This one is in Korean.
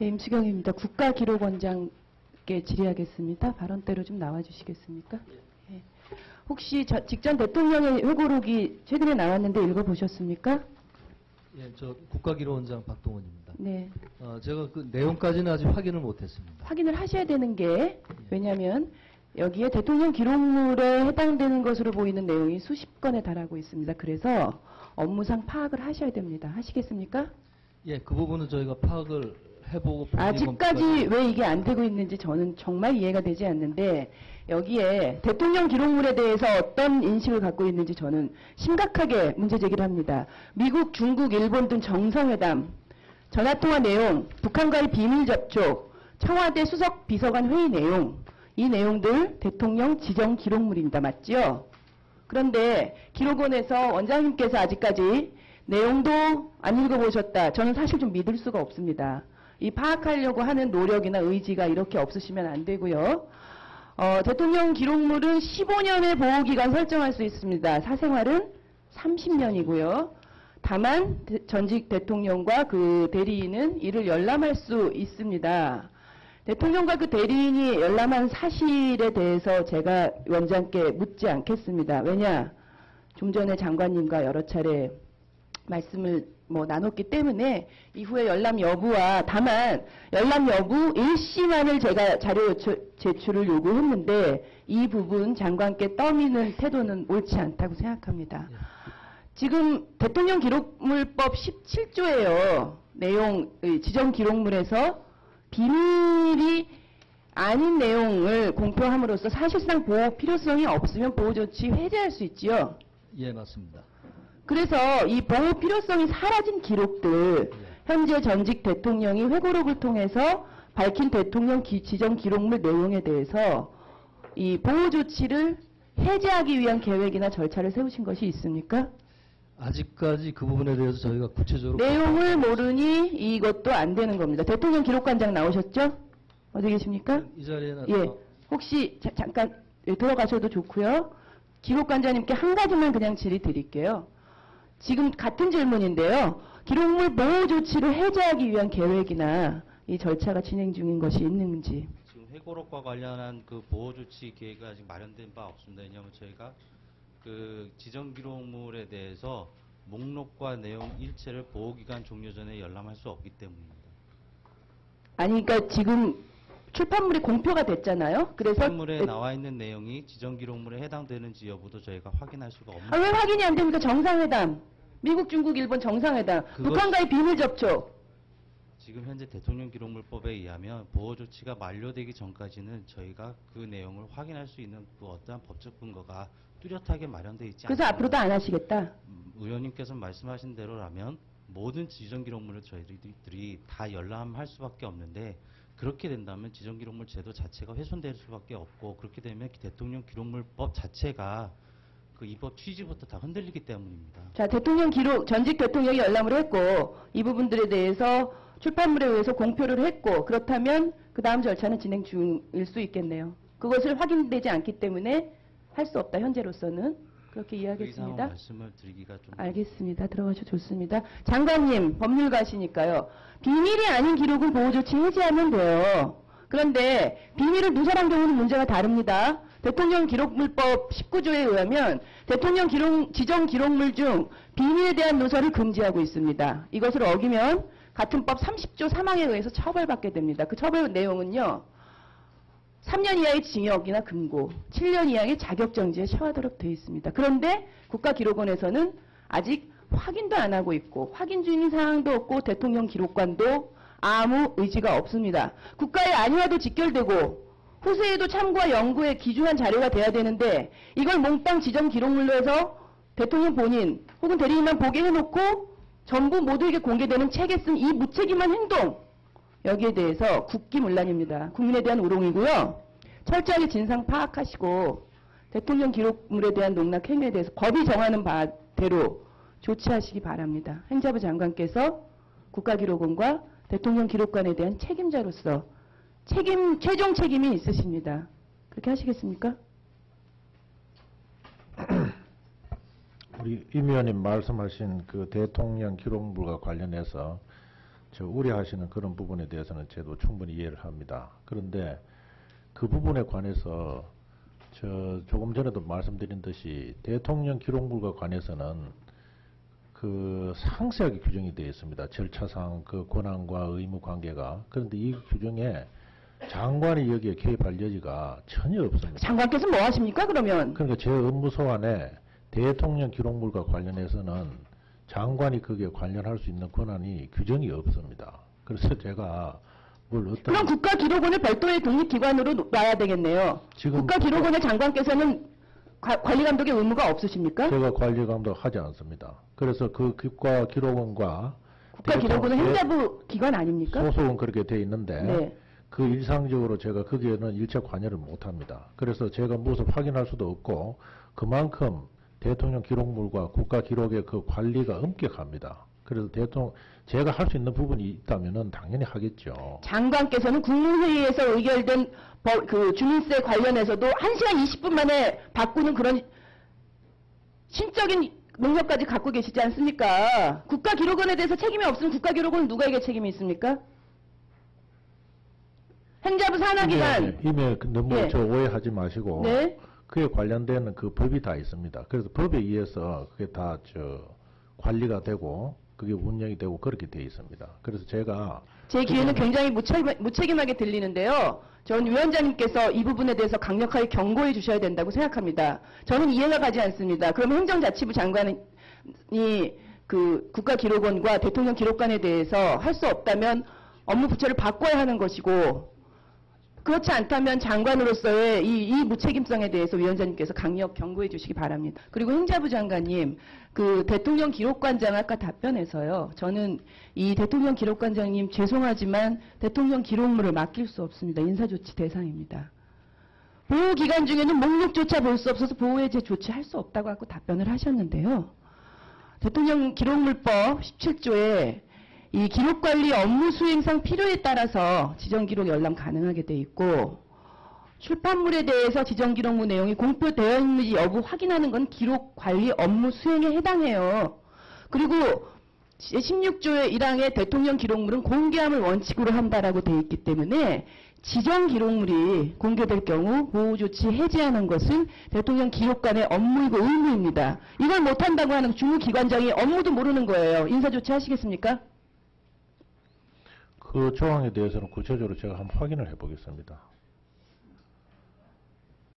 네, 임수경입니다. 국가기록원장께 질의하겠습니다. 발언대로 좀 나와주시겠습니까? 예. 혹시 직전 대통령의 회고록이 최근에 나왔는데 읽어보셨습니까? 예, 저 국가기록원장 박동원입니다. 네. 제가 그 내용까지는 아직 확인을 못했습니다. 확인을 하셔야 되는 게 왜냐하면 여기에 대통령 기록물에 해당되는 것으로 보이는 내용이 수십 건에 달하고 있습니다. 그래서 업무상 파악을 하셔야 됩니다. 하시겠습니까? 예, 그 부분은 저희가 파악을 해보고 아직까지 왜 이게 안 되고 있는지 저는 정말 이해가 되지 않는데 여기에 대통령 기록물에 대해서 어떤 인식을 갖고 있는지 저는 심각하게 문제 제기를 합니다. 미국, 중국, 일본 등 정상회담, 전화통화 내용, 북한과의 비밀 접촉, 청와대 수석 비서관 회의 내용, 이 내용들 대통령 지정 기록물입니다. 맞죠? 그런데 기록원에서 원장님께서 아직까지 내용도 안 읽어보셨다. 저는 사실 좀 믿을 수가 없습니다. 이 파악하려고 하는 노력이나 의지가 이렇게 없으시면 안 되고요. 대통령 기록물은 15년의 보호기간 설정할 수 있습니다. 사생활은 30년이고요. 다만 전직 대통령과 그 대리인은 이를 열람할 수 있습니다. 대통령과 그 대리인이 열람한 사실에 대해서 제가 원장께 묻지 않겠습니다. 왜냐? 좀 전에 장관님과 여러 차례 말씀을 나눴기 때문에 이후에 열람 여부와 다만 열람 여부 일시만을 제가 자료 제출을 요구했는데 이 부분 장관께 떠미는 태도는 옳지 않다고 생각합니다. 지금 대통령 기록물법 17조예요. 내용 지정 기록물에서 비밀이 아닌 내용을 공표함으로써 사실상 보호 필요성이 없으면 보호 조치 해제할 수 있지요. 예, 맞습니다. 그래서 이 보호 필요성이 사라진 기록들, 현재 전직 대통령이 회고록을 통해서 밝힌 대통령 지정 기록물 내용에 대해서 이 보호 조치를 해제하기 위한 계획이나 절차를 세우신 것이 있습니까? 아직까지 그 부분에 대해서 저희가 구체적으로 내용을 모르니 이것도 안 되는 겁니다. 대통령 기록관장 나오셨죠? 어디 계십니까? 이 자리에는 예, 혹시 잠깐 들어가셔도 좋고요. 기록관장님께 한 가지만 그냥 질의 드릴게요. 지금 같은 질문인데요. 기록물 보호 조치를 해제하기 위한 계획이나 이 절차가 진행 중인 것이 있는지. 지금 회고록과 관련한 그 보호 조치 계획이 아직 마련된 바 없습니다. 왜냐하면 저희가 그 지정 기록물에 대해서 목록과 내용 일체를 보호기간 종료 전에 열람할 수 없기 때문입니다. 아니, 그러니까 지금 출판물이 공표가 됐잖아요. 그래서 출판물에 나와 있는 내용이 지정 기록물에 해당되는지 여부도 저희가 확인할 수가 없는. 왜 확인이 안 됩니까? 정상회담, 미국, 중국, 일본 정상회담, 북한과의 비밀 접촉. 지금 현재 대통령 기록물법에 의하면 보호 조치가 만료되기 전까지는 저희가 그 내용을 확인할 수 있는 그 어떠한 법적 근거가 뚜렷하게 마련되어 있지 않습니다. 그래서 앞으로도 안 하시겠다. 의원님께서 말씀하신 대로라면 모든 지정 기록물을 저희들이 다 열람할 수밖에 없는데 그렇게 된다면 지정 기록물 제도 자체가 훼손될 수밖에 없고 그렇게 되면 대통령 기록물법 자체가 그 입법 취지부터 다 흔들리기 때문입니다. 자, 대통령 기록, 전직 대통령이 열람을 했고 이 부분들에 대해서 출판물에 의해서 공표를 했고 그렇다면 그 다음 절차는 진행 중일 수 있겠네요. 그것을 확인되지 않기 때문에 할 수 없다. 현재로서는. 그렇게 이해하겠습니다. 말씀을 드리기가 좀 알겠습니다. 들어가셔 좋습니다. 장관님, 법률가시니까요. 비밀이 아닌 기록은 보호조치 해제하면 돼요. 그런데 비밀을 누설한 경우는 문제가 다릅니다. 대통령 기록물법 19조에 의하면 대통령 지정 기록물 중 비밀에 대한 누설을 금지하고 있습니다. 이것을 어기면 같은 법 30조 3항에 의해서 처벌받게 됩니다. 그 처벌 내용은요. 3년 이하의 징역이나 금고, 7년 이하의 자격정지에 처하도록 되어 있습니다. 그런데 국가기록원에서는 아직 확인도 안 하고 있고 확인 중인 사항도 없고 대통령 기록관도 아무 의지가 없습니다. 국가의 안위와도 직결되고 후세에도 참고와 연구에 기준한 자료가 돼야 되는데 이걸 몽땅 지정 기록물로 해서 대통령 본인 혹은 대리인만 보게 해놓고 전부 모두에게 공개되는 책에 쓴 이 무책임한 행동, 여기에 대해서 국기문란입니다. 국민에 대한 우롱이고요. 철저하게 진상 파악하시고 대통령 기록물에 대한 농락 행위에 대해서 법이 정하는 바대로 조치하시기 바랍니다. 행자부 장관께서 국가기록원과 대통령 기록관에 대한 책임자로서 최종 책임이 있으십니다. 그렇게 하시겠습니까? 우리 임 의원님 말씀하신 그 대통령 기록물과 관련해서 우려하시는 그런 부분에 대해서는 저도 충분히 이해를 합니다. 그런데 그 부분에 관해서 조금 전에도 말씀드린 듯이 대통령 기록물과 관해서는 그 상세하게 규정이 되어 있습니다. 절차상 그 권한과 의무 관계가. 그런데 이 규정에 장관이 여기에 개입할 여지가 전혀 없습니다. 장관께서 뭐 하십니까, 그러면? 그러니까 제 업무 소관에 대통령 기록물과 관련해서는 장관이 거기에 관련할 수 있는 권한이 규정이 없습니다. 그래서 제가 뭘 어떤 그럼 국가기록원을 별도의 독립기관으로 놔야 되겠네요. 지금 국가기록원의 장관께서는 관리 감독의 의무가 없으십니까? 제가 관리 감독 하지 않습니다. 그래서 그 국가기록원과 국가기록원은 행자부 기관 아닙니까? 소속은 그렇게 돼 있는데 네. 그 일상적으로 제가 거기에는 일체 관여를 못합니다. 그래서 제가 무엇을 확인할 수도 없고 그만큼 대통령 기록물과 국가기록의 그 관리가 엄격합니다. 그래서 제가 할 수 있는 부분이 있다면은 당연히 하겠죠. 장관께서는 국무회의에서 의결된 그 주민세 관련해서도 1시간 20분 만에 바꾸는 그런 신적인 능력까지 갖고 계시지 않습니까? 국가기록원에 대해서 책임이 없으면 국가기록원은 누구에게 책임이 있습니까? 행자부 산하기관. 이미 너무 예. 오해하지 마시고 네. 그에 관련된 그 법이 다 있습니다. 그래서 법에 의해서 그게 다 관리가 되고 그게 운영이 되고 그렇게 돼 있습니다. 그래서 제가 제 귀에는 굉장히 무책임하게 들리는데요. 전 위원장님께서 이 부분에 대해서 강력하게 경고해 주셔야 된다고 생각합니다. 저는 이해가 가지 않습니다. 그러면 행정자치부 장관이 그 국가기록원과 대통령 기록관에 대해서 할 수 없다면 업무 부처를 바꿔야 하는 것이고, 그렇지 않다면 장관으로서의 이 무책임성에 대해서 위원장님께서 강력 경고해 주시기 바랍니다. 그리고 행자부 장관님, 그 대통령 기록관장 아까 답변에서요. 저는 이 대통령 기록관장님 죄송하지만 대통령 기록물을 맡길 수 없습니다. 인사조치 대상입니다. 보호기간 중에는 목록조차 볼 수 없어서 보호해제 조치할 수 없다고 하고 답변을 하셨는데요. 대통령 기록물법 17조에 이 기록관리 업무 수행상 필요에 따라서 지정기록 열람 가능하게 돼 있고, 출판물에 대해서 지정기록물 내용이 공표되어 있는지 여부 확인하는 건 기록관리 업무 수행에 해당해요. 그리고 16조의 1항에 대통령 기록물은 공개함을 원칙으로 한다라고 돼 있기 때문에 지정기록물이 공개될 경우 보호조치 해제하는 것은 대통령 기록관의 업무이고 의무입니다. 이걸 못한다고 하는 주무기관장이 업무도 모르는 거예요. 인사조치 하시겠습니까? 그 조항에 대해서는 구체적으로 제가 한번 확인을 해보겠습니다.